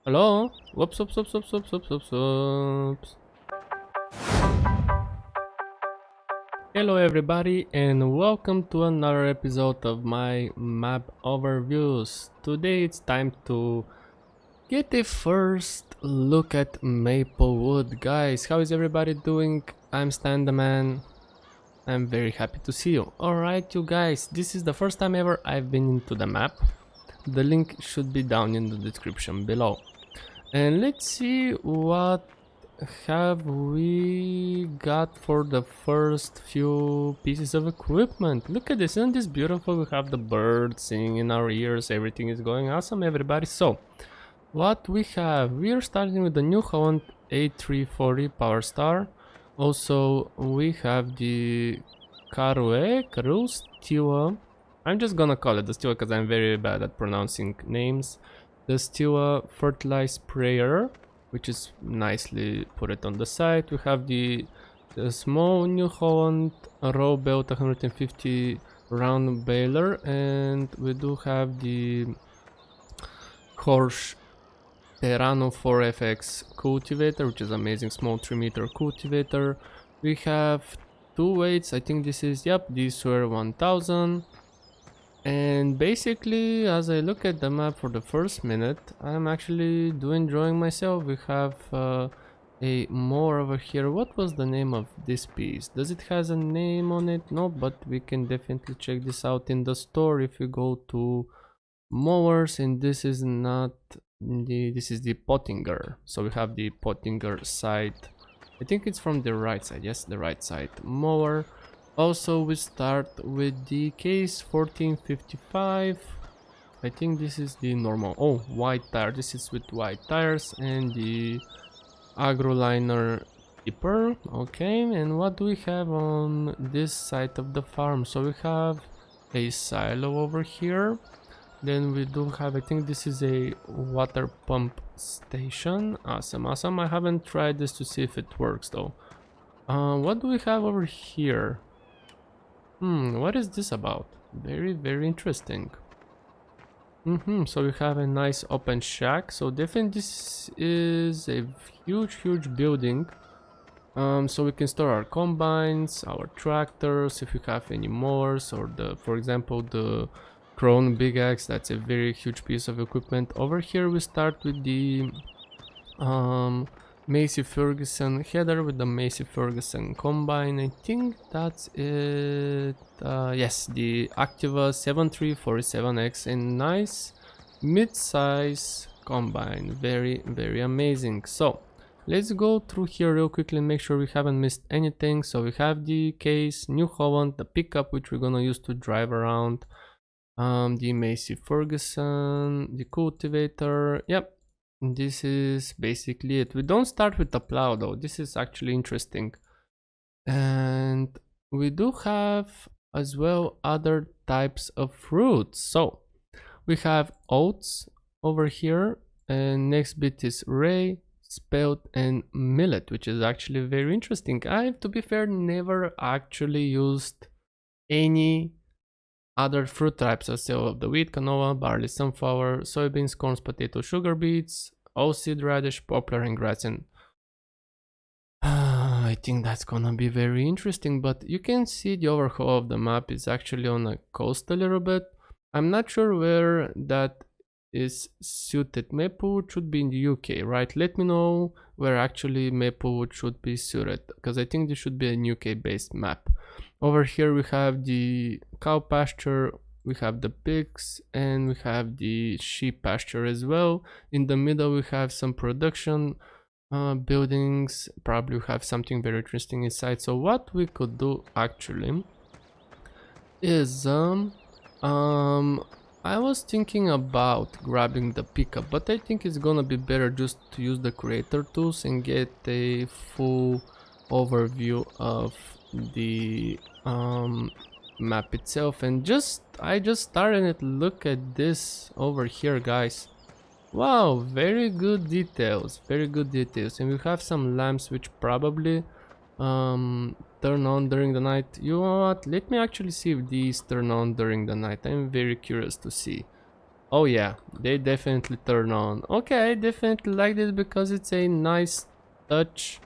Hello? Whoops, whoops, whoops, whoops, whoops, whoops, whoops, whoops. Hello everybody and welcome to another episode of my map overviews. Today it's time to get a first look at MapleWood. Guys, how is everybody doing? I'm StanTheMan. I'm very happy to see you. Alright you guys, this is the first time ever I've been into the map. The link should be down in the description below. And let's see what have we got for the first few pieces of equipment. Look at this, isn't this beautiful? We have the birds singing in our ears, everything is going awesome everybody. So what we have, we are starting with the New Holland A340 Power Star. Also we have the Karoo Stiwa. I'm just gonna call it the Stiwa because I'm very bad at pronouncing names. The Stiwa fertilizer sprayer, which is nicely put it on the side. We have the small New Holland row belt 150 round baler, and we do have the Horsch Terrano 4FX cultivator, which is amazing, small 3-meter cultivator. We have two weights, I think this is, yep, these were 1000. And basically, as I look at the map for the first minute, I'm actually enjoying myself. We have a mower over here. What was the name of this piece? Does it has a name on it? No, but we can definitely check this out in the store if we go to mowers. And this is not this is the Pottinger. So we have the Pottinger side. I think it's from the right side. Yes, the right side mower. Also we start with the case 1455. I think this is the normal, oh, white tire, this is with white tires, and the agroliner tipper. Okay, and what do we have on this side of the farm? So we have a silo over here, then we do have, I think this is a water pump station. Awesome. I haven't tried this to see if it works though. What do we have over here? What is this about? Very interesting. So we have a nice open shack. So definitely this is a huge building. So we can store our combines, our tractors, if we have any more. So for example, the Krone big axe, that's a very huge piece of equipment. Over here we start with the Massey Ferguson header with the Massey Ferguson combine. I think that's it. Yes, the Activa 7347X, a nice mid-size combine. Very amazing. So let's go through here real quickly and make sure we haven't missed anything. So we have the case, New Holland, the pickup which we're gonna use to drive around, the Massey Ferguson, the cultivator. Yep, this is basically it. We don't start with the plow though. This is actually interesting. And we do have as well other types of fruits. So we have oats over here, and next bit is ray, spelt, and millet, which is actually very interesting. I, to be fair, never actually used any other fruit types as well of the wheat, canola, barley, sunflower, soybeans, corn, potato, sugar beets, oilseed radish, poplar, and grass. And I think that's gonna be very interesting. But you can see the overhaul of the map is actually on a coast a little bit. I'm not sure where that is suited. MapleWood should be in the UK, right? Let me know where actually MapleWood should be suited, because I think this should be a UK based map. Over here we have the cow pasture, we have the pigs, and we have the sheep pasture as well. In the middle we have some production buildings. Probably we have something very interesting inside. So what we could do actually is I was thinking about grabbing the pickup, but I think it's gonna be better just to use the creator tools and get a full overview of the map itself. And I just started it. Look at this over here, guys. Wow, very good details, and we have some lamps which probably turn on during the night. You know what, let me actually see if these turn on during the night. I'm very curious to see. Oh yeah, they definitely turn on. Okay, I definitely like this because it's a nice touch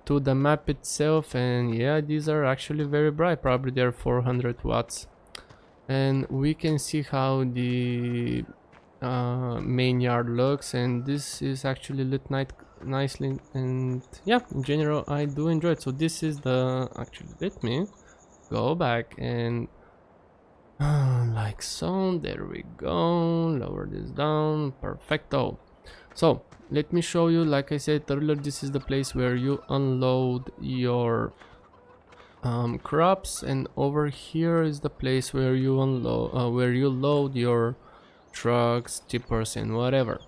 to the map itself, and yeah, these are actually very bright. Probably they're 400 watts. And we can see how the main yard looks, and this is actually lit nicely, and yeah, in general I do enjoy it. So this is the actually, let me go back and like so, there we go, lower this down, perfecto. So let me show you, like I said earlier, this is the place where you unload your crops, and over here is the place where you unload where you load your trucks, tippers, and whatever.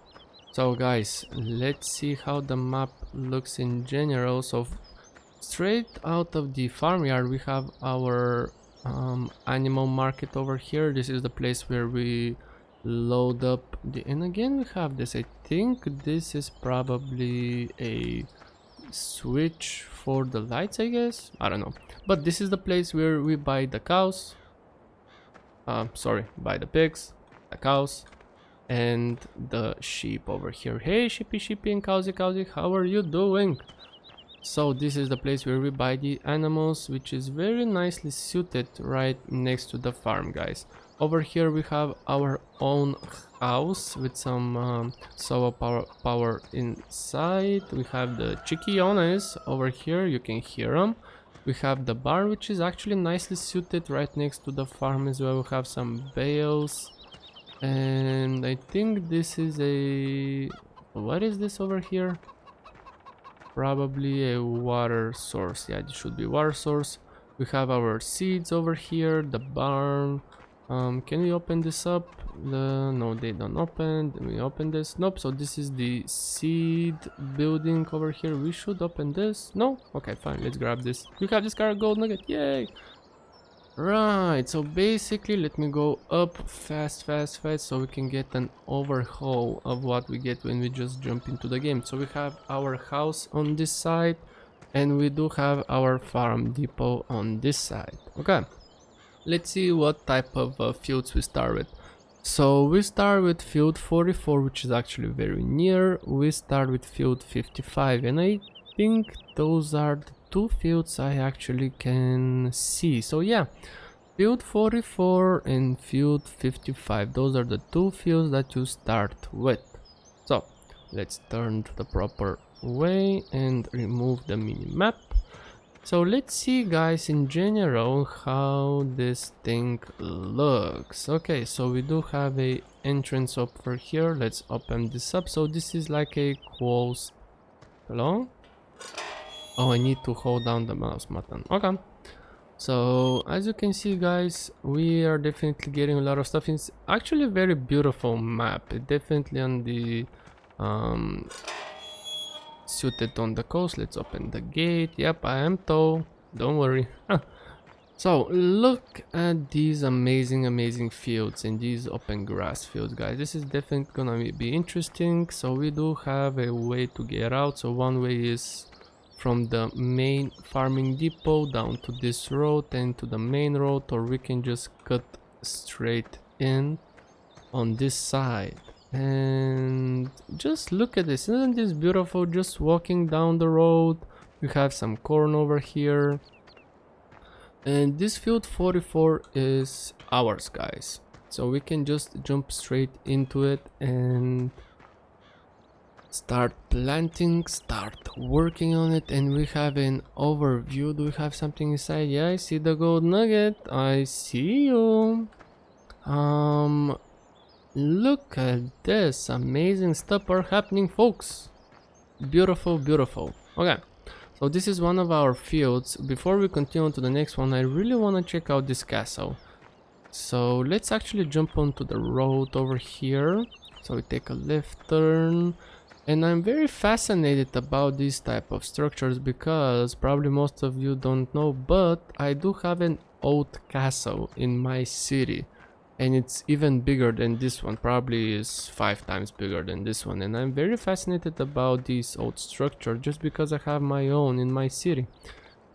So guys, let's see how the map looks in general. So straight out of the farmyard we have our animal market over here. This is the place where we load up the, and again we have this, I think this is probably a switch for the lights, I guess, I don't know, but this is the place where we buy the cows, sorry, buy the pigs, the cows, and the sheep over here. Hey sheepy and cowsy, how are you doing? So this is the place where we buy the animals, which is very nicely suited right next to the farm, guys. Over here we have our own house with some solar power inside. We have the chiquillones over here, you can hear them. We have the barn, which is actually nicely suited right next to the farm as well. We have some bales, and I think this is a, what is this over here? Probably a water source. Yeah, it should be water source. We have our seeds over here, the barn. Can we open this up? No, they don't open. We open this. Nope. So this is the seed building over here. We should open this. No? Okay, fine. Let's grab this. We have this gold nugget. Yay! Right, so basically let me go up fast so we can get an overhaul of what we get when we just jump into the game. So we have our house on this side, and we do have our farm depot on this side. Okay, let's see what type of fields we start with. So we start with field 44, which is actually very near. We start with field 55, and I think those are the two fields I actually can see. So yeah, field 44 and field 55, those are the two fields that you start with. So let's turn to the proper way and remove the mini map. So let's see, guys, in general how this thing looks. Okay, so we do have a entrance over here. Let's open this up. So this is like a closed, hello? Oh, I need to hold down the mouse button. Okay. So as you can see, guys, we are definitely getting a lot of stuff. It's actually a very beautiful map. It definitely on the suited on the coast. Let's open the gate. Yep, I am tall, don't worry. So look at these amazing fields and these open grass fields, guys. This is definitely gonna be interesting. So we do have a way to get out. So one way is from the main farming depot down to this road and to the main road, or we can just cut straight in on this side. And just look at this, isn't this beautiful? Just walking down the road, we have some corn over here, and this field 44 is ours, guys. So we can just jump straight into it and start planting, start working on it. And we have an overview. Do we have something inside? Yeah, I see the gold nugget. I see you. Look at this, amazing stuff are happening, folks. Beautiful. Okay, so this is one of our fields. Before we continue to the next one, I really want to check out this castle. So let's actually jump onto the road over here. So we take a left turn, and I'm very fascinated about these type of structures because probably most of you don't know, but I do have an old castle in my city. And it's even bigger than this one, probably is 5 times bigger than this one. And I'm very fascinated about this old structure just because I have my own in my city.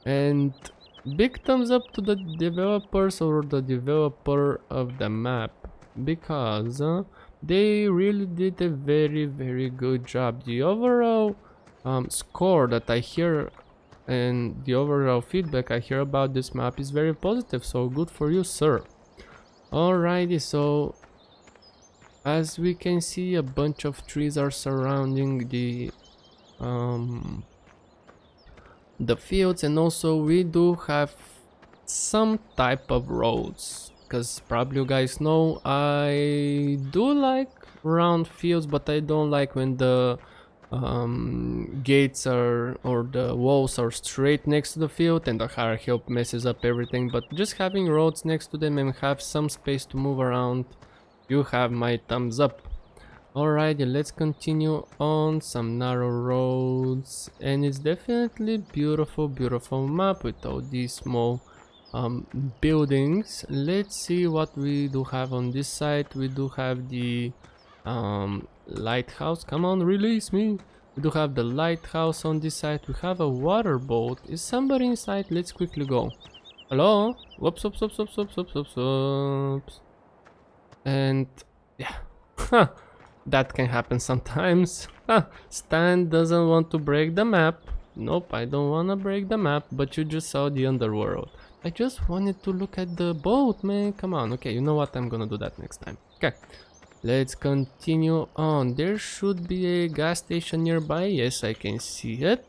And big thumbs up to the developers or the developer of the map, because They really did a very good job. The overall score that I hear and the overall feedback I hear about this map is very positive, so good for you, sir. Alrighty, so as we can see, a bunch of trees are surrounding um, the fields, and also we do have some type of roads, because probably you guys know I do like round fields, but I don't like when the gates are or the walls are straight next to the field and the higher hill messes up everything. But just having roads next to them and have some space to move around, you have my thumbs up. Alrighty, let's continue on some narrow roads, and it's definitely beautiful map with all these small buildings. Let's see what we do have on this side. We do have the lighthouse. Come on, release me. We do have the lighthouse on this side. We have a water boat. Is somebody inside? Let's quickly go. Hello? Whoops. And yeah. That can happen sometimes. Stan doesn't want to break the map. Nope, I don't want to break the map, but you just saw the underworld. I just wanted to look at the boat, man. Come on. Okay, you know what? I'm gonna do that next time. Okay, let's continue on. There should be a gas station nearby. Yes, I can see it.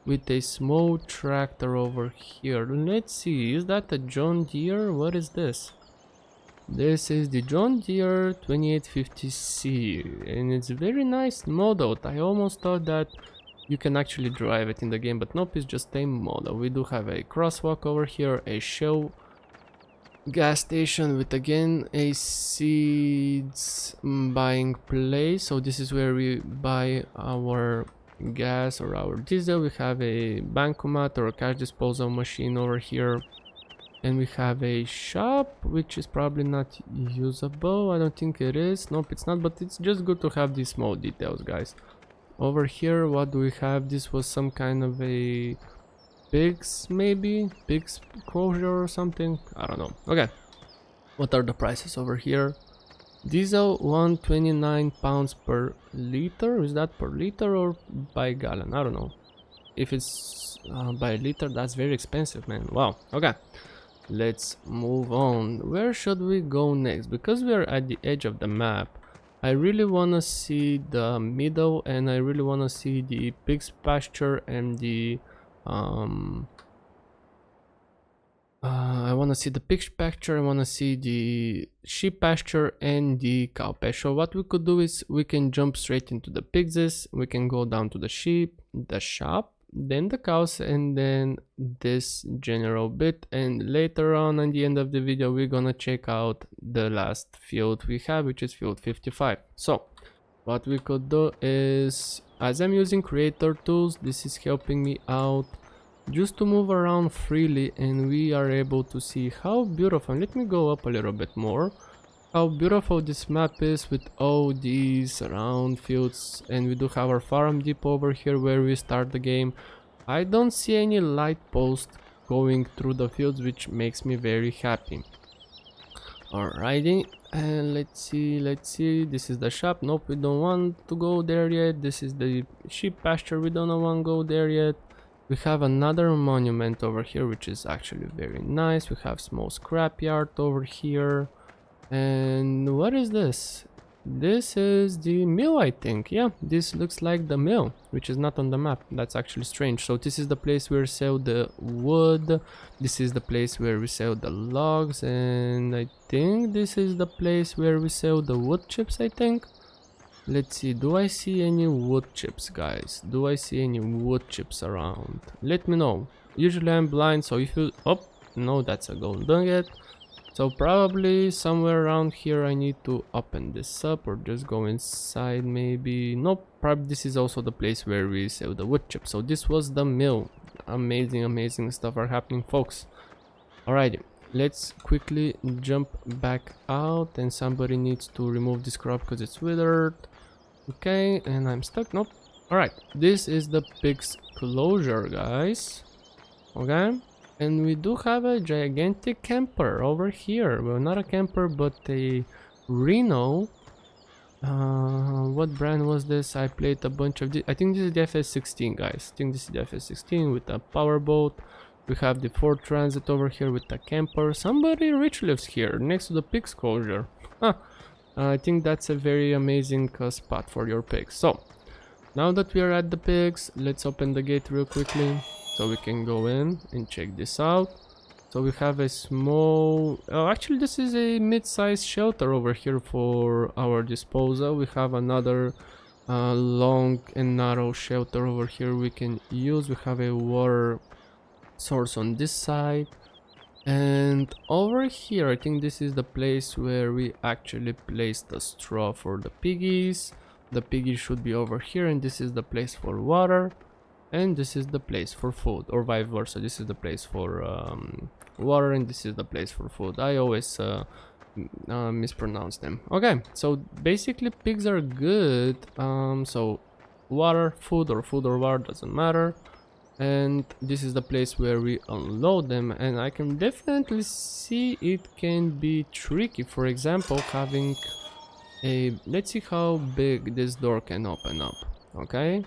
With a small tractor over here. Let's see. Is that a John Deere? What is this? This is the John Deere 2850C, and it's a very nice model. I almost thought that you can actually drive it in the game, but nope, it's just a model. We do have a crosswalk over here, a Shell gas station with again a seeds buying place. So this is where we buy our gas or our diesel. We have a bancomat or a cash disposal machine over here. And we have a shop, which is probably not usable. I don't think it is. Nope, it's not, but it's just good to have these small details, guys. Over here, what do we have? This was some kind of a pigs, maybe? Pigs closure or something? I don't know. Okay. What are the prices over here? Diesel, 129 pounds per liter. Is that per liter or by gallon? I don't know. If it's by liter, that's very expensive, man. Wow. Okay. Let's move on. Where should we go next? Because we are at the edge of the map, I really want to see the middle, and I really want to see the pig's pasture and the I want to see the pig's pasture, I want to see the sheep pasture and the cow pasture. So what we could do is we can jump straight into the pigs, we can go down to the sheep, the shop, then the cows, and then this general bit, and later on at the end of the video we're gonna check out the last field we have, which is field 55. So what we could do is, as I'm using creator tools, this is helping me out just to move around freely, and we are able to see how beautiful. Let me go up a little bit more. How beautiful this map is with all these round fields, and we do have our farm depot over here where we start the game. I don't see any light post going through the fields, which makes me very happy. Alrighty, and let's see, this is the shop. Nope, we don't want to go there yet. This is the sheep pasture. We don't want to go there yet. We have another monument over here, which is actually very nice. We have small scrapyard over here. And what is this? This is the mill, I think. Yeah, this looks like the mill, which is not on the map. That's actually strange. So this is the place where we sell the wood. This is the place where we sell the logs. And I think this is the place where we sell the wood chips, I think. Let's see. Do I see any wood chips, guys? Do I see any wood chips around? Let me know. Usually I'm blind, so if you... Oh, no, that's a gold nugget. So probably somewhere around here I need to open this up or just go inside maybe. Nope, probably this is also the place where we sell the wood chips. So this was the mill. Amazing stuff are happening, folks. Alrighty, let's quickly jump back out, and somebody needs to remove this crop because it's withered. Okay, and I'm stuck. Nope. Alright, this is the pig's closure, guys. Okay. And we do have a gigantic camper over here. Well, not a camper, but a Reno. What brand was this? I played a bunch of I think this is the FS16, guys. I think this is the FS16 with a powerboat. We have the Ford Transit over here with the camper. Somebody rich lives here next to the pig's closure. Huh. I think that's a very amazing spot for your pigs. So now that we are at the pigs, let's open the gate real quickly so we can go in and check this out. So we have a small, actually this is a mid-sized shelter over here for our disposal. We have another long and narrow shelter over here we can use. We have a water source on this side, and over here I think this is the place where we actually place the straw for the piggies. The piggies should be over here, and this is the place for water, and this is the place for food, or vice versa. This is the place for water, and this is the place for food. I always mispronounce them. Okay, so basically pigs are good. So water, food, or water, doesn't matter. And this is the place where we unload them, and I can definitely see it can be tricky. For example, having a, let's see how big this door can open up. Okay,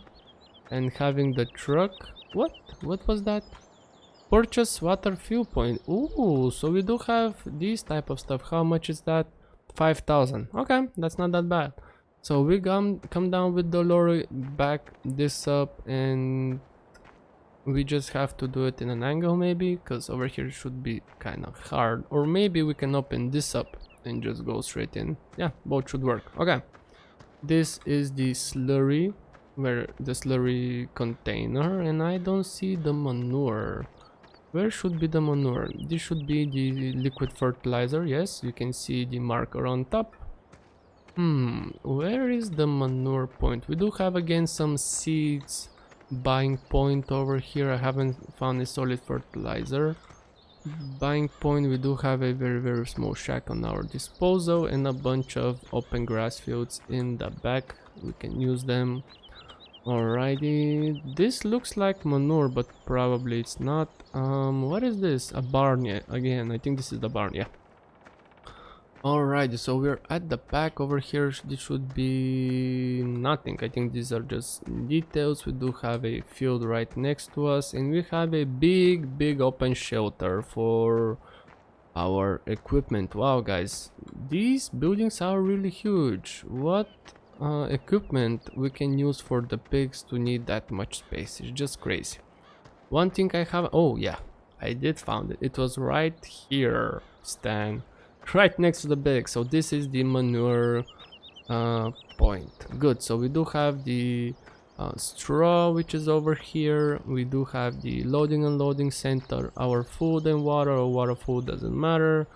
and having the truck, what was that? Purchase water fuel point. Ooh, so we do have this type of stuff. How much is that? 5,000. Okay, that's not that bad. So we come down with the lorry, back this up, and we just have to do it in an angle maybe, because over here it should be kind of hard. Or maybe we can open this up and just go straight in. Yeah, both should work. Okay, this is the slurry, where the slurry container, and I don't see the manure. Where should be the manure? This should be the liquid fertilizer. Yes, you can see the marker on top. Where is the manure point? We do have again some seeds buying point over here. I haven't found a solid fertilizer buying point. We do have a very small shack on our disposal, and a bunch of open grass fields in the back. We can use them. Alrighty, this looks like manure, but probably it's not. What is this? A barn. Yeah, again, I think this is the barn. Yeah. Alright, so we're at the back over here. This should be nothing. I think these are just details. We do have a field right next to us, and we have a big open shelter for our equipment. Wow, guys, these buildings are really huge. What equipment we can use for the pigs to need that much space? It's just crazy. One thing I have, oh yeah, I did found it. It was right here, Stan. Right next to the bag. So this is the manure point. Good. So we do have the straw, which is over here. We do have the loading and unloading center, our food and water, or water, food, doesn't matter.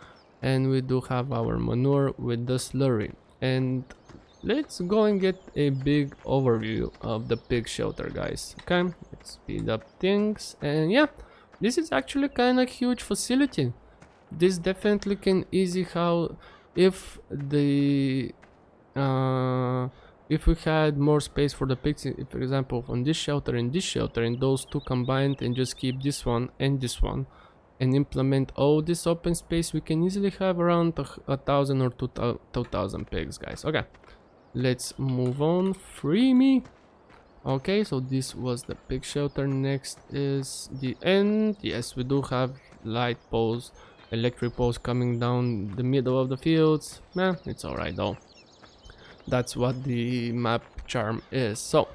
And we do have our manure with the slurry. And let's go and get a big overview of the pig shelter, guys. Okay, let's speed up things. And yeah, this is actually kind of huge facility. This definitely can easy how if the if we had more space for the pigs, for example, on this shelter and this shelter, and those two combined, and just keep this one and this one, and implement all this open space, we can easily have around 1,000 or 2,000 pigs, guys. Okay, let's move on. Free me. Okay, so this was the pig shelter. Next is the end. Yes, we do have light poles, electric poles coming down the middle of the fields. It's alright though. That's what the map charm is. So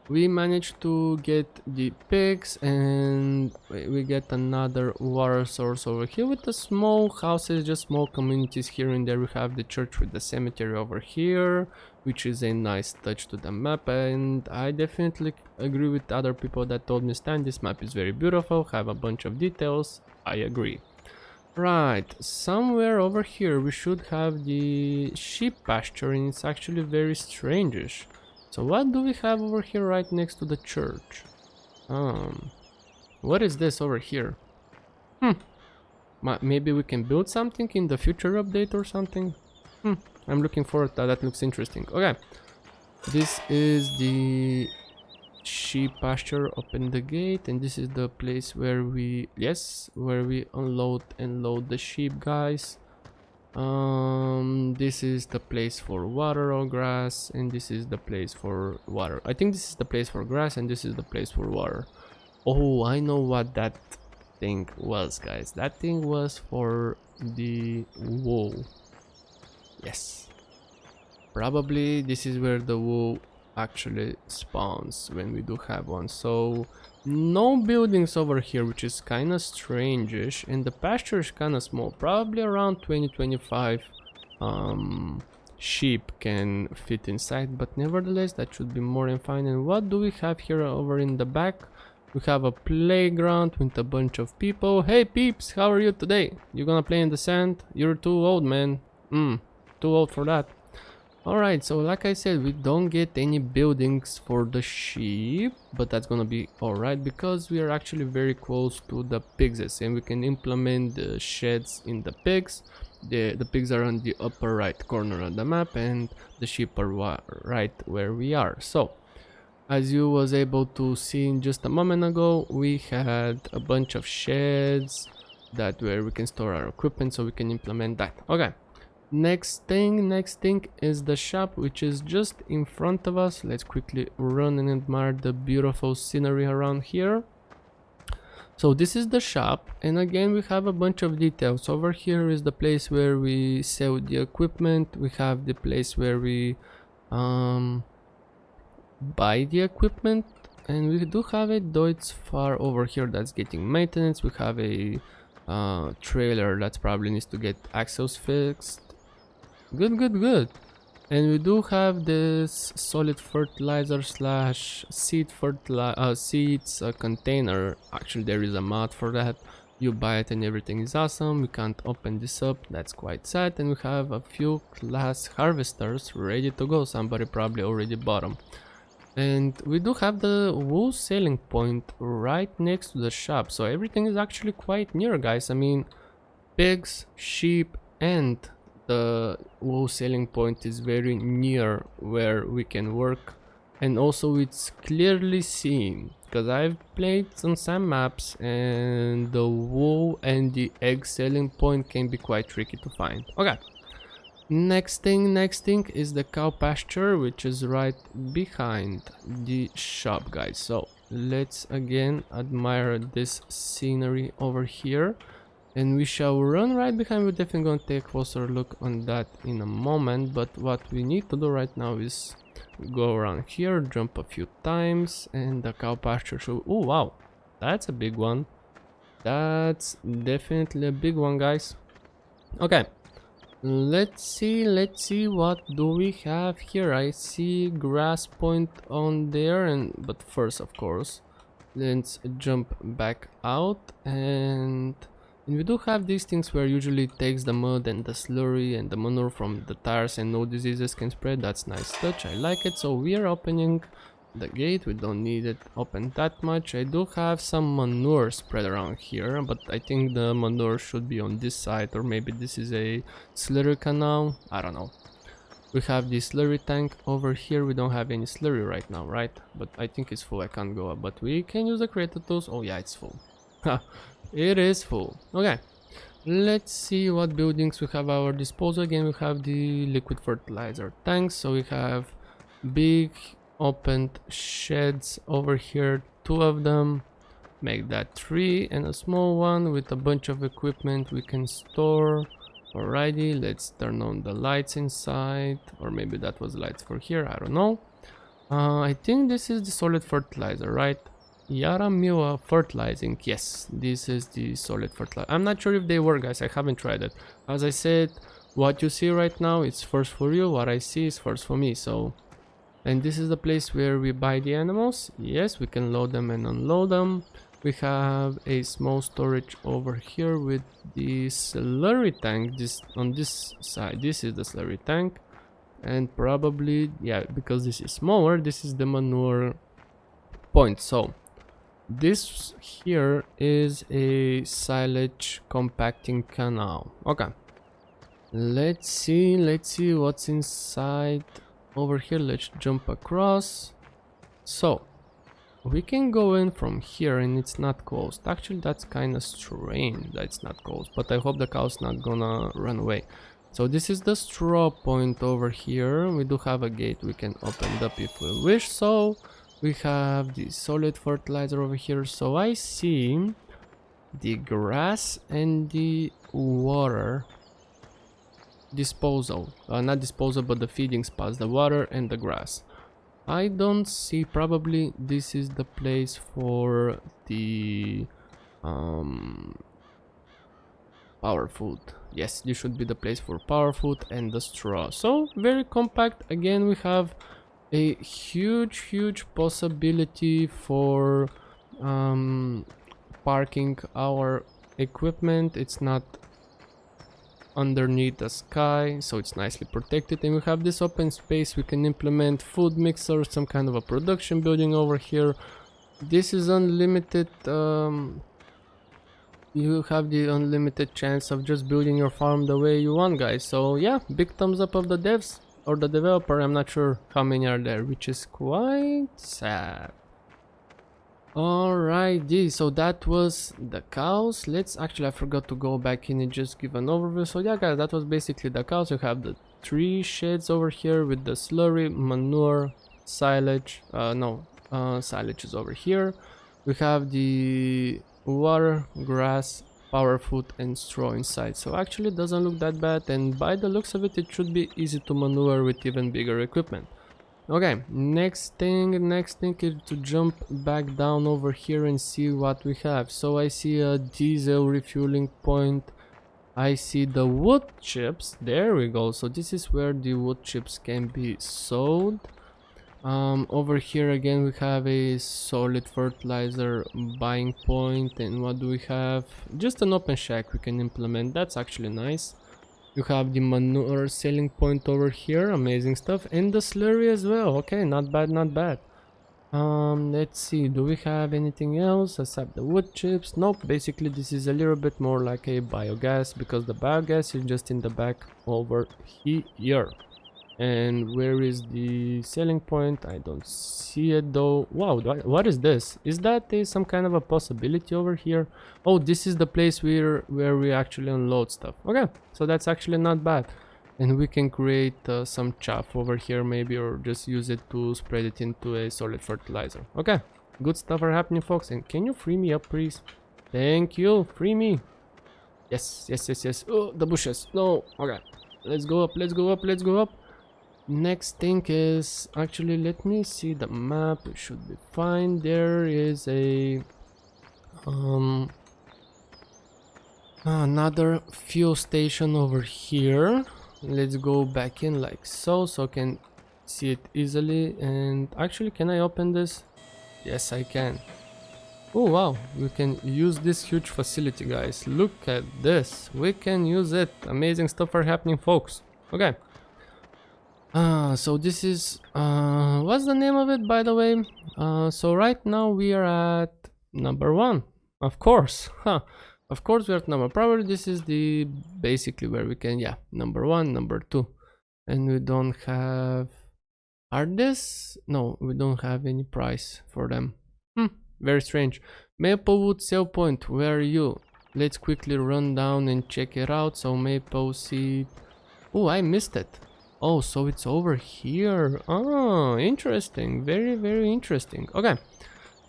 we managed to get the pigs, and we get another water source over here with the small houses, just small communities here and there. We have the church with the cemetery over here, which is a nice touch to the map, and I definitely agree with other people that told me, Stan, this map is very beautiful, have a bunch of details. I agree. Right, somewhere over here we should have the sheep pasture, and it's actually very strange-ish. So what do we have over here right next to the church? What is this over here? Maybe we can build something in the future update or something? I'm looking forward to that. That looks interesting. Okay, this is the sheep pasture. Open the gate, and this is the place where we unload and load the sheep, guys. This is the place for water or grass, and this is the place for water. I think this is the place for grass, and this is the place for water. Oh, I know what that thing was, guys. That thing was for the wool. Yes. Probably this is where the wool actually spawns when we do have one. So no buildings over here, which is kind of strange-ish, and the pasture is kind of small. Probably around 20-25 sheep can fit inside, but nevertheless that should be more than fine. And what do we have here over in the back? We have a playground with a bunch of people. Hey peeps, how are you today? You gonna play in the sand? You're too old, man. Too old for that. Alright, so like I said, we don't get any buildings for the sheep, but that's gonna be alright because we are actually very close to the pigs, and we can implement the sheds in the pigs. The pigs are on the upper right corner of the map, and the sheep are right where we are. So as you was able to see in just a moment ago, we had a bunch of sheds that where we can store our equipment, so we can implement that. Okay. Next thing is the shop, which is just in front of us. Let's quickly run and admire the beautiful scenery around here. So this is the shop, and again we have a bunch of details. Over here is the place where we sell the equipment. We have the place where we buy the equipment, and we do have it, though it's far over here. That's getting maintenance. We have a trailer that probably needs to get axles fixed. Good. And we do have this solid fertilizer slash seeds container. Actually there is a mod for that. You buy it and everything is awesome. We can't open this up, that's quite sad. And we have a few class harvesters ready to go. Somebody probably already bought them. And we do have the wool selling point right next to the shop, so everything is actually quite near, guys. I mean, pigs, sheep, and the wool selling point is very near where we can work, and also it's clearly seen because I've played on some maps and the wool and the egg selling point can be quite tricky to find. Okay, next thing is the cow pasture, which is right behind the shop, guys. So let's again admire this scenery over here. And we shall run right behind. We're definitely going to take a closer look on that in a moment. But what we need to do right now is go around here, jump a few times, and the cow pasture should... Oh, wow. That's a big one. That's definitely a big one, guys. Okay. Let's see what do we have here. I see grass point on there, but first, of course, let's jump back out, and we do have these things where usually it takes the mud and the slurry and the manure from the tires and no diseases can spread. That's nice touch, I like it. So we are opening the gate. We don't need it open that much. I do have some manure spread around here, but I think the manure should be on this side, or maybe this is a slurry canal, I don't know. We have the slurry tank over here. We don't have any slurry right now, right? But I think it's full. I can't go up, but we can use the creator tools. Oh yeah, it's full. It is full. Okay, let's see what buildings we have at our disposal. Again, we have the liquid fertilizer tanks, so we have big opened sheds over here, 2 of them, make that 3, and a small one with a bunch of equipment we can store. Alrighty, let's turn on the lights inside, or maybe that was lights for here, I don't know. I think this is the solid fertilizer, right? Yaramua fertilizing. Yes, this is the solid fertilizer. I'm not sure if they work, guys. I haven't tried it. As I said, what you see right now is first for you. What I see is first for me. So, and this is the place where we buy the animals. Yes, we can load them and unload them. We have a small storage over here with the slurry tank. This on this side, this is the slurry tank, and probably, yeah, because this is smaller, this is the manure point. So this here is a silage compacting canal. Okay, let's see what's inside over here. Let's jump across. So we can go in from here and it's not closed. Actually, that's kind of strange that it's not closed, but I hope the cow's not gonna run away. So this is the straw point over here. We do have a gate we can open it up if we wish. So we have the solid fertilizer over here. So I see the grass and the water disposal. Not disposal, but the feeding spots, the water and the grass. I don't see, probably this is the place for the power food. Yes, this should be the place for power food and the straw. So very compact. Again, we have a huge possibility for parking our equipment. It's not underneath the sky, so it's nicely protected, and we have this open space. We can implement food mixer, some kind of a production building over here. This is unlimited. You have the unlimited chance of just building your farm the way you want, guys. So yeah, big thumbs up of the devs or the developer. I'm not sure how many are there, which is quite sad. Alrighty, so that was the cows. Let's actually, I forgot to go back in and just give an overview. So yeah, guys, that was basically the cows. You have the 3 sheds over here with the slurry, manure, silage. Silage is over here. We have the water, grass, power food and straw inside. So actually it doesn't look that bad, and by the looks of it, it should be easy to maneuver with even bigger equipment. Okay, next thing is to jump back down over here and see what we have. So I see a diesel refueling point. I see the wood chips. There we go. So this is where the wood chips can be sold. Over here again we have a solid fertilizer buying point, and what do we have? Just an open shack we can implement. That's actually nice. You have the manure selling point over here, amazing stuff, and the slurry as well. Okay, not bad, not bad. Let's see, do we have anything else except the wood chips? Nope, basically this is a little bit more like a biogas, because the biogas is just in the back over here. And where is the selling point? I don't see it though. Wow, what is this? Is that some kind of a possibility over here? Oh, this is the place where we actually unload stuff. Okay, so that's actually not bad. And we can create some chaff over here maybe, or just use it to spread it into a solid fertilizer. Okay, good stuff are happening, folks. And can you free me up, please? Thank you, free me. Yes. Oh, the bushes, no. Okay, let's go up. Next thing is, actually, let me see the map. It should be fine. There is a another fuel station over here. Let's go back in like so I can see it easily. And actually, can I open this? Yes, I can. Oh wow, we can use this huge facility, guys. Look at this, we can use it. Amazing stuff are happening, folks. Okay. So this is what's the name of it, by the way? So right now we are at number 1, of course. Of course we're at number, probably this is the basically where we can, yeah, number 1, number 2, and we don't have, are this, no, we don't have any price for them. Very strange. MapleWood sale point, where are you? Let's quickly run down and check it out. So maple seed, oh, I missed it. Oh, so it's over here. Oh, interesting. Very interesting. Okay.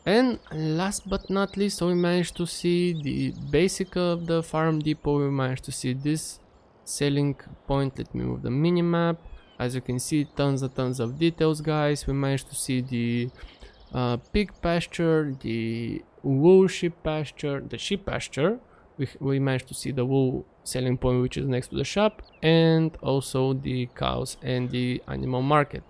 And last but not least, so we managed to see the basic of the farm depot. We managed to see this selling point. Let me move the mini map. As you can see, tons of details, guys. We managed to see the pig pasture, the wool sheep pasture, the sheep pasture. We managed to see the wool selling point, which is next to the shop, and also the cows and the animal market.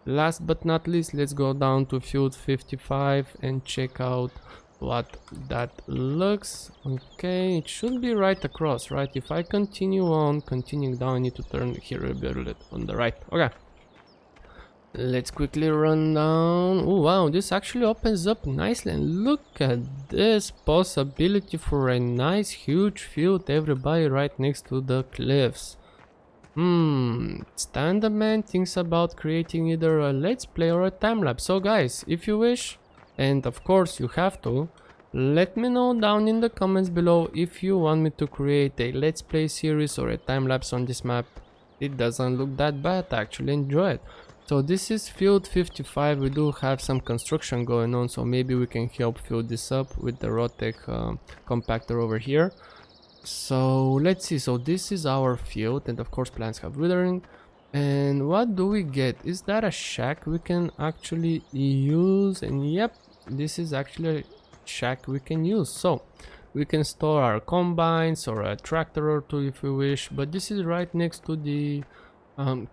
Last but not least, let's go down to field 55 and check out what that looks. Okay, it should be right across, right? If I continuing down, I need to turn here a bit on the right. Okay, let's quickly run down. Oh wow, this actually opens up nicely, and look at this possibility for a nice huge field, everybody, right next to the cliffs. StanTheMan thinks about creating either a let's play or a time lapse. So guys, if you wish, and of course you have to, let me know down in the comments below if you want me to create a let's play series or a time lapse on this map. it doesn't look that bad. I actually enjoy it. So this is field 55. We do have some construction going on, so maybe we can help fill this up with the Rotec compactor over here. So let's see. So this is our field, and of course plants have withering. And what do we get? Is that a shack we can actually use? And yep, this is actually a shack we can use. So we can store our combines or a tractor or two if we wish, but this is right next to the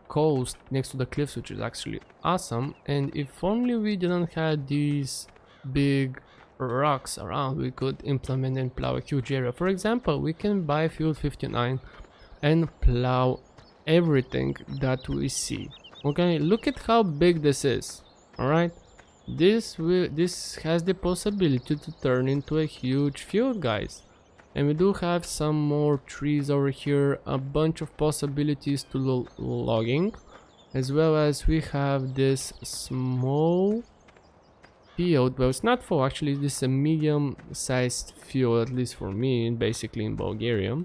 coast, next to the cliffs, which is actually awesome. And if only we didn't have these big rocks around, we could implement and plow a huge area. For example, we can buy field 59 and plow everything that we see. Okay, look at how big this is. All right, this has the possibility to turn into a huge field, guys. And we do have some more trees over here, a bunch of possibilities to logging, as well as we have this small field. Well, it's not full, actually. This is a medium-sized field, at least for me, basically in Bulgaria,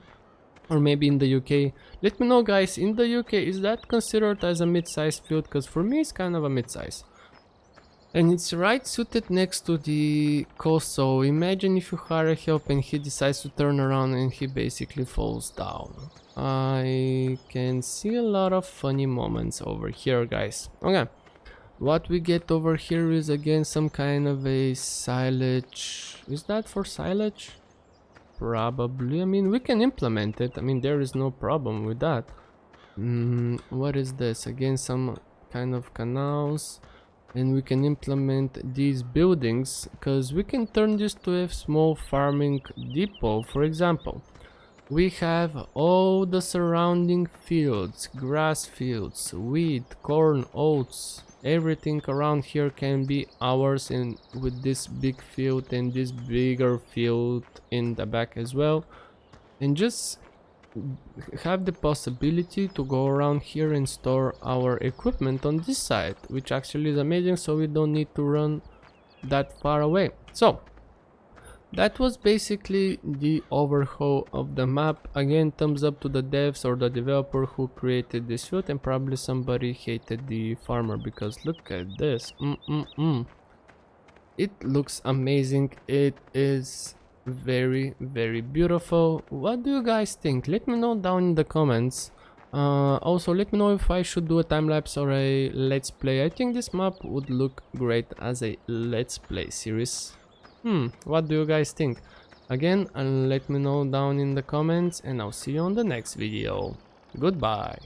or maybe in the UK. Let me know, guys, in the UK, is that considered as a mid-sized field? Because for me, it's kind of a mid-size. And it's right suited next to the coast, so imagine if you hire help and he decides to turn around and he basically falls down. I can see a lot of funny moments over here, guys. Okay, what we get over here is again some kind of a silage. Is that for silage? Probably. I mean, we can implement it. I mean, there is no problem with that. What is this? Again, some kind of canals. And we can implement these buildings because we can turn this to a small farming depot. For example, we have all the surrounding fields, grass fields, wheat, corn, oats, everything around here can be ours, and with this big field and this bigger field in the back as well, and just have the possibility to go around here and store our equipment on this side, which actually is amazing, so we don't need to run that far away. So that was basically the overhaul of the map. Again, thumbs up to the devs or the developer who created this field, and probably somebody hated the farmer because look at this. It looks amazing. It is very, very beautiful. What do you guys think? Let me know down in the comments. Also, let me know if I should do a time-lapse or a let's play. I think this map would look great as a let's play series. What do you guys think? Again, let me know down in the comments, and I'll see you on the next video. Goodbye.